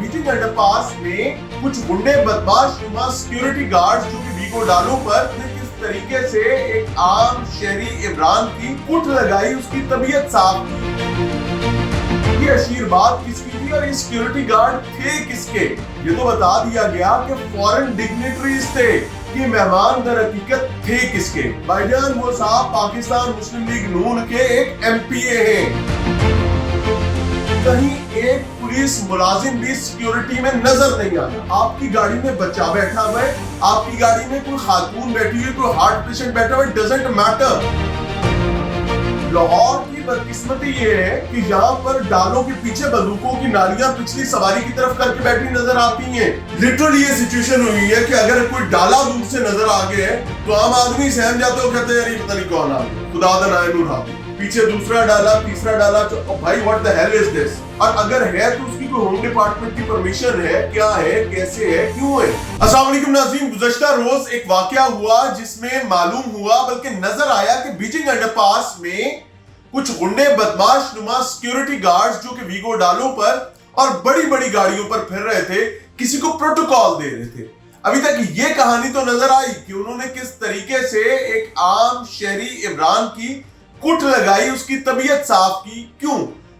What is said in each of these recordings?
Beijing underpass में कुछ गुंडे बदमाश नुमा सिक्योरिटी गार्ड्स जो कि वीगो डालो पर किस तरीके से एक आम शहरी इमरान की कुट लगाई, उसकी तबीयत साफ की। ये अशीर बात किसकी थी और ये सिक्योरिटी गार्ड थे किसके, ये तो बता दिया गया कि फॉरेन डिग्निटरीज थे कि मेहमान दर हकीकत थे किसके। भाईजान वो साहब पाकिस्तान मुस्लिम लीग नून के एक एमपीए हैं। कहीं एक पुलिस मुलाजिम भी सिक्योरिटी में नजर नहीं आता। आपकी गाड़ी में बच्चा बैठा हुआ है, आपकी गाड़ी में कोई खातून बैठी हुई, कोई हार्ट पेशेंट बैठा हुआ है, डजंट मैटर। लाहौर की बदकिस्मती ये है कि यहाँ पर डालों के पीछे बंदूकों की नालियां पिछली सवारी की तरफ करके बैठी नजर आती हैं। लिटरली ये सिचुएशन हुई है कि अगर कोई डाला दूर से नजर आ गया है तो आम आदमी सहम जाते हो, कहते हैं यार पता नहीं कौन आ गया, खुदा दा नायनूर हाथी, पीछे दूसरा डाला, तीसरा डाला, भाई what the hell is this. और अगर है तो उसकी कोई होम डिपार्टमेंट की परमिशन है, क्या है, कैसे है, क्यों है। अस्सलाम वालेकुम नाज़रीन, गुज़श्ता रोज एक वाकया हुआ जिसमें मालूम हुआ बल्कि नजर आया कि बीजिंग अंडरपास में कुछ गुंडे बदमाश नुमा सिक्योरिटी गार्ड्स जो कि वीगो डालो पर और बड़ी बड़ी गाड़ियों पर फिर रहे थे, किसी को प्रोटोकॉल दे रहे थे। अभी तक ये कहानी तो नजर आई कि उन्होंने किस तरीके से एक आम शहरी इमरान की कुट लगाई, उसकी तबीयत साफ की। क्यों?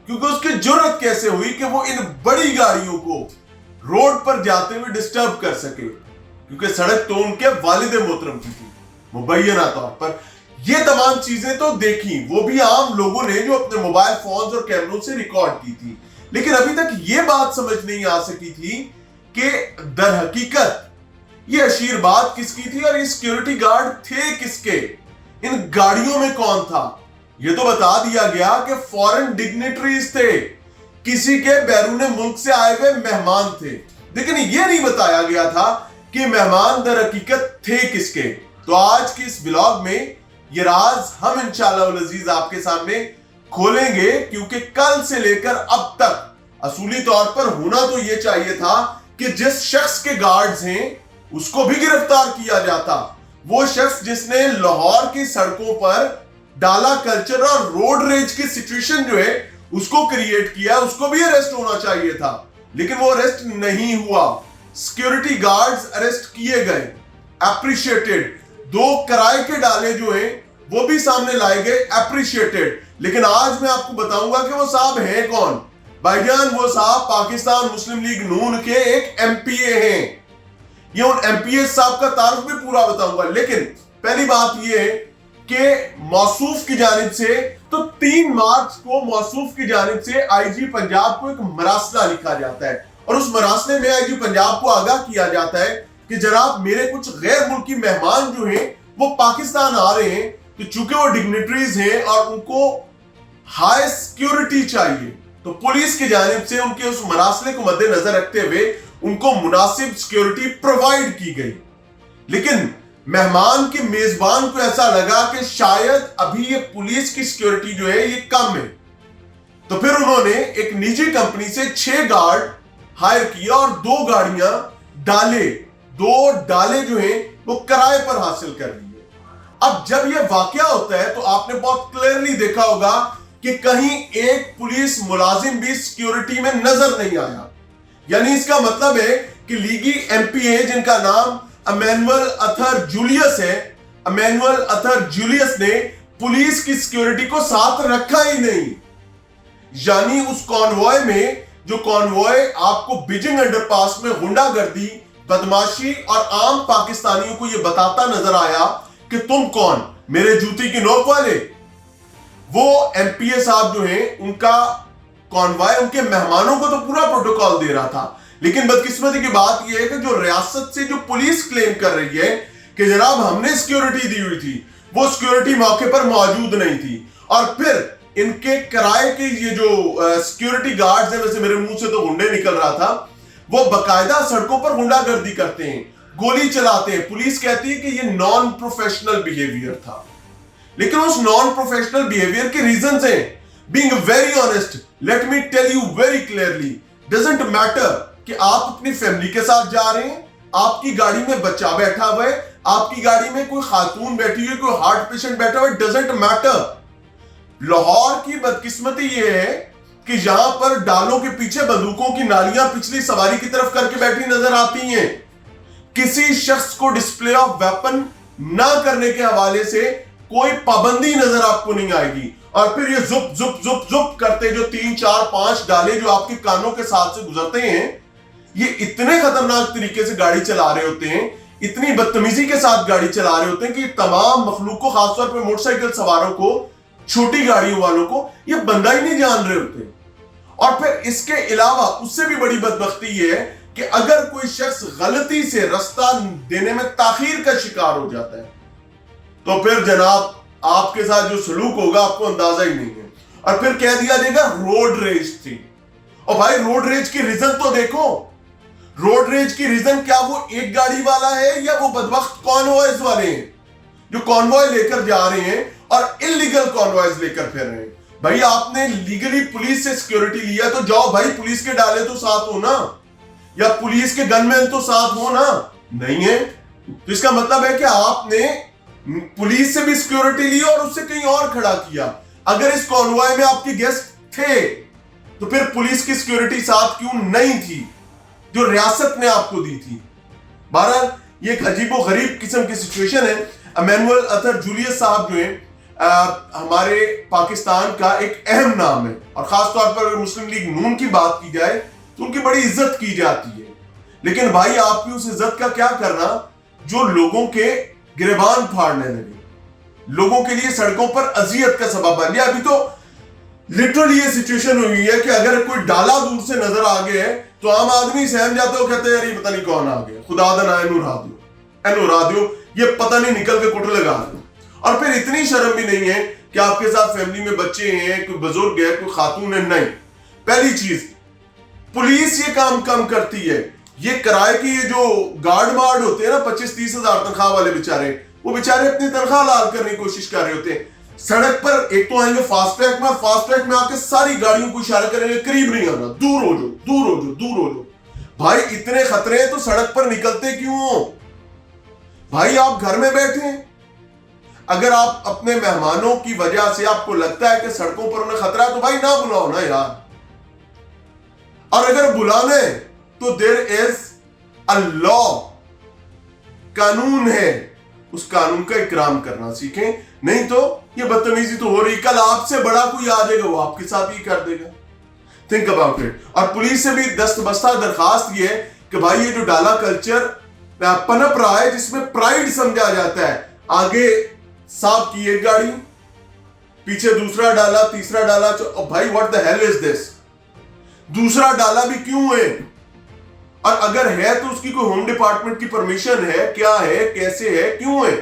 क्योंकि उसकी जुर्रत कैसे हुई कि वो इन बड़ी गाड़ियों को रोड पर जाते हुए डिस्टर्ब कर सके, क्योंकि सड़क तो उनके वालिद मोहतरम की थी मुबैना तौर पर। ये तमाम चीजें तो देखी, वो भी आम लोगों ने जो अपने मोबाइल फोन्स और कैमरों से रिकॉर्ड की थी, लेकिन अभी तक ये बात समझ नहीं आ सकी थी कि दर हकीकत ये अशीर बात किसकी थी और ये सिक्योरिटी गार्ड थे किसके, इन गाड़ियों में कौन था। ये तो बता दिया गया कि फॉरेन डिग्निटरीज थे, किसी के बैरूने मुल्क से आए हुए मेहमान थे, लेकिन ये नहीं बताया गया था कि मेहमान दर हकीकत थे किसके। तो आज के इस ब्लॉग में ये राज हम इंशाअल्लाह अज़ीज आपके सामने खोलेंगे, क्योंकि कल से लेकर अब तक असूली तौर पर होना तो ये चाहिए था कि जिस शख्स के गार्ड्स हैं उसको भी गिरफ्तार किया जाता। वो शख्स जिसने लाहौर की सड़कों पर डाला कल्चर और रोड रेज की सिचुएशन जो है उसको क्रिएट किया, उसको भी अरेस्ट होना चाहिए था, लेकिन वो अरेस्ट नहीं हुआ। सिक्योरिटी गार्ड्स अरेस्ट किए गए, एप्रिशिएटेड। 2 किराए के डाले जो हैं वो भी सामने लाए गए, एप्रिशिएटेड। लेकिन आज मैं आपको बताऊंगा कि वो साहब हैं कौन। भाईजान वो साहब पाकिस्तान मुस्लिम लीग नून के एक एमपीए हैं। ये उन एमपीए साहब का तारुफ भी पूरा बताऊंगा, लेकिन पहली बात ये है कि मौसूफ की जानिब से तो 3 मार्च को मौसूफ की जानिब से आईजी पंजाब को एक मरासला लिखा जाता है और उस मरासले में आईजी पंजाब को आगाह किया जाता है कि जनाब मेरे कुछ गैर मुल्की मेहमान जो हैं वो पाकिस्तान आ रहे हैं, तो चूंकि वो डिग्निटरीज हैं और उनको हाई सिक्योरिटी चाहिए, तो पुलिस की जानिब से उनके उस मरासले को मद्देनजर रखते हुए उनको मुनासिब सिक्योरिटी प्रोवाइड की गई। लेकिन मेहमान के मेजबान को ऐसा लगा कि शायद अभी ये पुलिस की सिक्योरिटी जो है ये कम है, तो फिर उन्होंने एक निजी कंपनी से 6 गार्ड हायर किया और 2 गाड़ियां डाले, 2 डाले जो हैं वो किराए पर हासिल कर लिए। अब जब ये वाकया होता है तो आपने बहुत क्लियरली देखा होगा कि कहीं एक पुलिस मुलाजिम भी सिक्योरिटी में नजर नहीं आया। यानी इसका मतलब है कि लीगी एमपीए जिनका नाम इमैनुअल अथर जूलियस है, इमैनुअल अथर जूलियस ने पुलिस की सिक्योरिटी को साथ रखा ही नहीं। यानी उस कॉन्वॉय में, जो कॉन्वॉय आपको बीजिंग अंडरपास में गुंडागर्दी, बदमाशी और आम पाकिस्तानियों को यह बताता नजर आया कि तुम कौन, मेरे जूती की नोक वाले, वो एमपीए साहब जो हैं उनका कॉन्वॉय उनके मेहमानों को तो पूरा प्रोटोकॉल दे रहा था। लेकिन बदकिस्मती की बात यह है कि जो रियासत से जो पुलिस क्लेम कर रही है कि जनाब हमने सिक्योरिटी दी हुई थी, वो सिक्योरिटी मौके पर मौजूद नहीं थी। और फिर इनके किराए के ये जो सिक्योरिटी गार्ड्स हैं, वैसे मेरे मुंह से तो गुंडे निकल रहा था, वो बकायदा सड़कों पर गुंडागर्दी करते हैं, गोली चलाते हैं। पुलिस कहती है कि ये नॉन प्रोफेशनल बिहेवियर था, लेकिन उस नॉन प्रोफेशनल बिहेवियर के रीजंस हैं। Being very honest, let me tell you very clearly, doesn't matter कि आप अपनी फैमिली के साथ जा रहे हैं, आपकी गाड़ी में बच्चा बैठा हुआ है, आपकी गाड़ी में कोई खातून बैठी हुई, कोई हार्ट पेशेंट बैठा हुआ है, डजंट मैटर। लाहौर की बदकिस्मती ये है کہ یہاں پر ڈالوں کے پیچھے بندوقوں کی نالیاں پچھلی سواری کی طرف کر کے بیٹھی نظر آتی ہیں. کسی شخص کو ڈسپلے آف ویپن نہ کرنے کے حوالے سے کوئی پابندی نظر آپ کو نہیں آئے گی. اور پھر یہ زپ زپ زپ زپ کرتے جو 3 4 5 ڈالے جو آپ کے کانوں کے ساتھ سے گزرتے ہیں, یہ اتنے خطرناک طریقے سے گاڑی چلا رہے ہوتے ہیں, اتنی بدتمیزی کے ساتھ گاڑی چلا رہے ہوتے ہیں کہ یہ تمام مخلوق کو, خاص طور پہ موٹر سائیکل سواروں کو, چھوٹی گاڑیوں والوں کو یہ بندہ ہی نہیں جان رہے ہوتے. اور پھر اس کے علاوہ اس سے بھی بڑی بدبختی یہ ہے کہ اگر کوئی شخص غلطی سے رستہ دینے میں تاخیر کا شکار ہو جاتا ہے تو پھر جناب آپ کے ساتھ جو سلوک ہوگا آپ کو اندازہ ہی نہیں ہے. اور پھر کہہ دیا جائے گا روڈ ریج تھی. اور بھائی روڈ ریج کی ریزن تو دیکھو, روڈ ریج کی ریزن کیا وہ ایک گاڑی والا ہے یا وہ بدبخت کانوائز والے ہیں جو کانوائے لے کر جا رہے ہیں اور انلیگل کانوائز لے کر پھر رہے ہیں. بھائی آپ نے لیگلی پولیس سے سیکیورٹی لیا تو جاؤ بھائی پولیس کے ڈالے تو ساتھ ہو نا, یا پولیس کے گن مین تو ساتھ ہو نا. نہیں ہے تو اس کا مطلب ہے کہ آپ نے پولیس سے بھی سیکیورٹی لی اور اس سے کہیں اور کھڑا کیا. اگر اس کانوائے میں آپ کے گیسٹ تھے تو پھر پولیس کی سیکیورٹی ساتھ کیوں نہیں تھی جو ریاست نے آپ کو دی تھی. بہرحال یہ ایک عجیب و غریب قسم کی سچویشن ہے. ایمینول ارتھر جولیس صاحب جو ہیں ہمارے پاکستان کا ایک اہم نام ہے, اور خاص طور پر اگر مسلم لیگ نون کی بات کی جائے تو ان کی بڑی عزت کی جاتی ہے. لیکن بھائی آپ کی اس عزت کا کیا کرنا جو لوگوں کے گریبان پھاڑنے لگے, لوگوں کے لیے سڑکوں پر اذیت کا سبب بن گیا. ابھی تو لٹرلی یہ سچویشن ہوئی ہے کہ اگر کوئی ڈالا دور سے نظر آ گیا ہے تو عام آدمی سہم جاتے ہو, کہتے ہیں یار یہ پتہ نہیں کون آ گیا, خدا دنا اینو را دیو, یہ پتہ نہیں نکل کے کٹر لگا دو. اور پھر اتنی شرم بھی نہیں ہے کہ آپ کے ساتھ فیملی میں بچے ہیں, کوئی بزرگ ہے, کوئی خاتون ہے. نہیں, پہلی چیز پولیس یہ کام کم کرتی ہے. یہ کرائے کی یہ جو گارڈ مارڈ ہوتے ہیں نا 25-30 ہزار تنخواہ والے بیچارے, وہ بیچارے اپنی تنخواہ لال کرنے کی کوشش کر رہے ہوتے ہیں. سڑک پر ایک تو آئیں گے فاسٹ ٹریک میں آ کے ساری گاڑیوں کو اشارہ کریں گے قریب نہیں آنا, دور ہو جاؤ, دور ہو جاؤ, دور ہو جاؤ. بھائی اتنے خطرے ہیں تو سڑک پر نکلتے کیوں ہو؟ بھائی آپ گھر میں بیٹھے ہیں, اگر آپ اپنے مہمانوں کی وجہ سے آپ کو لگتا ہے کہ سڑکوں پر انہیں خطرہ ہے تو بھائی نہ بلاؤ نا یار. اور اگر بلانا ہے تو دیر از a law, قانون ہے, اس قانون کا اکرام کرنا سیکھیں. نہیں تو یہ بدتمیزی تو ہو رہی, کل آپ سے بڑا کوئی آ جائے گا وہ آپ کے ساتھ ہی کر دے گا. Think about it. اور پولیس سے بھی دستبستہ درخواست یہ ہے کہ بھائی یہ جو ڈالا کلچر پنپ رہا ہے جس میں پرائیڈ سمجھا جاتا ہے, آگے صاحب کی ایک گاڑی, پیچھے دوسرا ڈالا, تیسرا ڈالا, بھائی what the hell is this, دوسرا ڈالا بھی کیوں ہے؟ اور اگر ہے تو اس کی کوئی ہوم ڈپارٹمنٹ کی پرمیشن ہے, کیا ہے, کیسے ہے, کیوں ہے,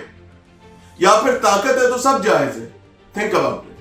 یا پھر طاقت ہے تو سب جائز ہے. Think about it.